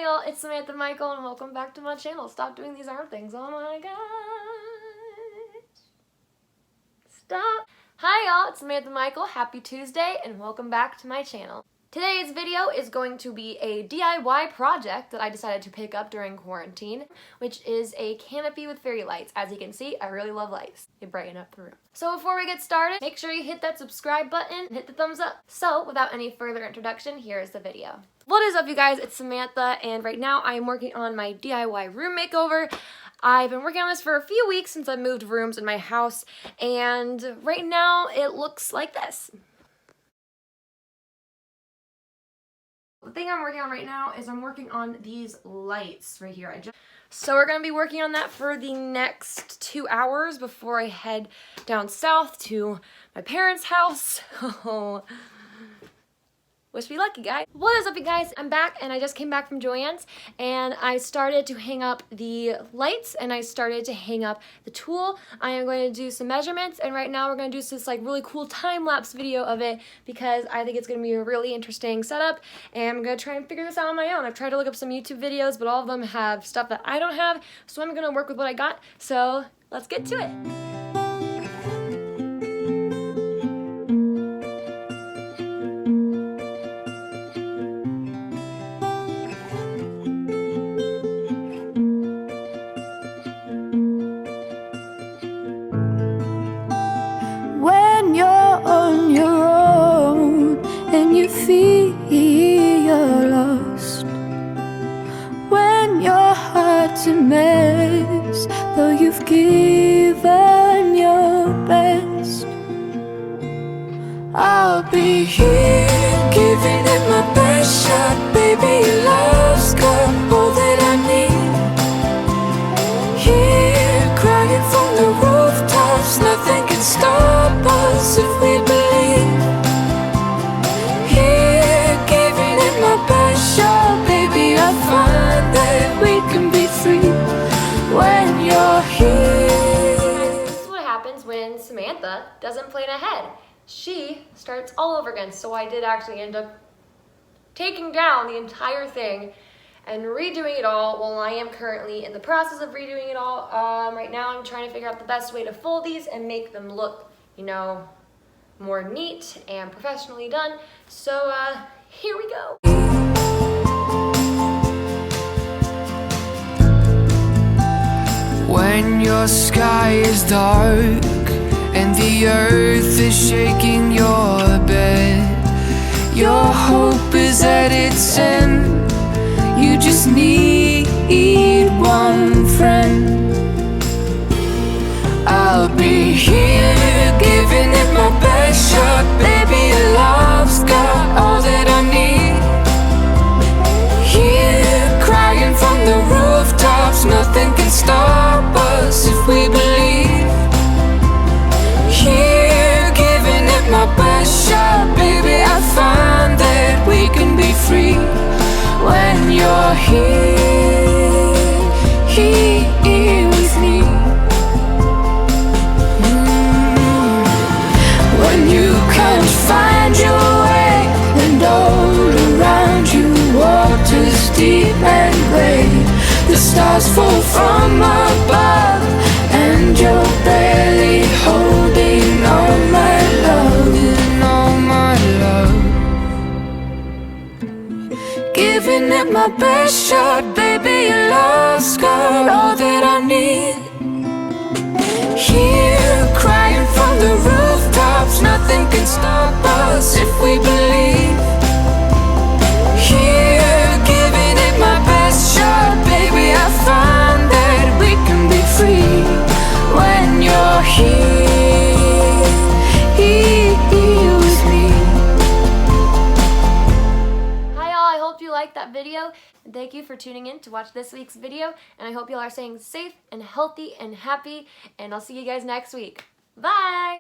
Hi y'all, it's Samantha Michael and welcome back to my channel. Stop doing these arm things. Oh my gosh. Stop. Hi y'all, it's Samantha Michael. Happy Tuesday and welcome back to my channel. Today's video is going to be a DIY project that I decided to pick up during quarantine, which is a canopy with fairy lights. As you can see, I really love lights. They brighten up the room. So before we get started, make sure you hit that subscribe button and hit the thumbs up. So without any further introduction, here is the video. What is up, you guys? It's Samantha, and right now I am working on my DIY room makeover. I've been working on this for a few weeks since I moved rooms in my house, and right now it looks like this. The thing I'm working on right now is I'm working on these lights right here. So we're going to be working on that for the next 2 hours before I head down south to my parents' house. Wish me lucky, guys. What is up, you guys? I'm back, and I just came back from Joann's, and I started to hang up the lights, and I started to hang up the tulle. I am going to do some measurements, and right now we're going to do this like really cool time-lapse video of it because I think it's going to be a really interesting setup, and I'm going to try and figure this out on my own. I've tried to look up some YouTube videos, but all of them have stuff that I don't have, so I'm going to work with what I got. So let's get to it. When you're on your own and you feel you're lost, when your heart's a mess, though you've given your best, I'll be here giving it my best shot. Baby, your love's got all that I need. Here crying from the rooftops, nothing can stop us if we believe. Here giving it my best shot. Baby, I find that we can be free when you're here. This is what happens when Samantha doesn't plan ahead. She starts all over again. So I did actually end up taking down the entire thing and redoing it all. Well, I am currently in the process of redoing it all. Right now I'm trying to figure out the best way to fold these and make them look, you know, more neat and professionally done. So here we go. When your sky is dark and the earth is shaking your bed, your hope is at its end. You just need one friend. I'll be here giving it my best shot. Baby, your love's got all that I need. Here crying from the rooftops, nothing can stop us if we believe. Here giving it my best shot. Baby, I find that we can be free when you're here with me. When you can't find your way and all around you water's deep and gray, the stars fall from above and you're barely holding all my love, all my love. Giving it my best shot, baby, your love's got all that I need. Here crying from the rooftops, nothing can stop us if we believe. Here giving it my best shot, baby, I find that we can be free when you're here with me. Hi y'all, I hope you liked that video. And thank you for tuning in to watch this week's video. And I hope y'all are staying safe and healthy and happy. And I'll see you guys next week. Bye!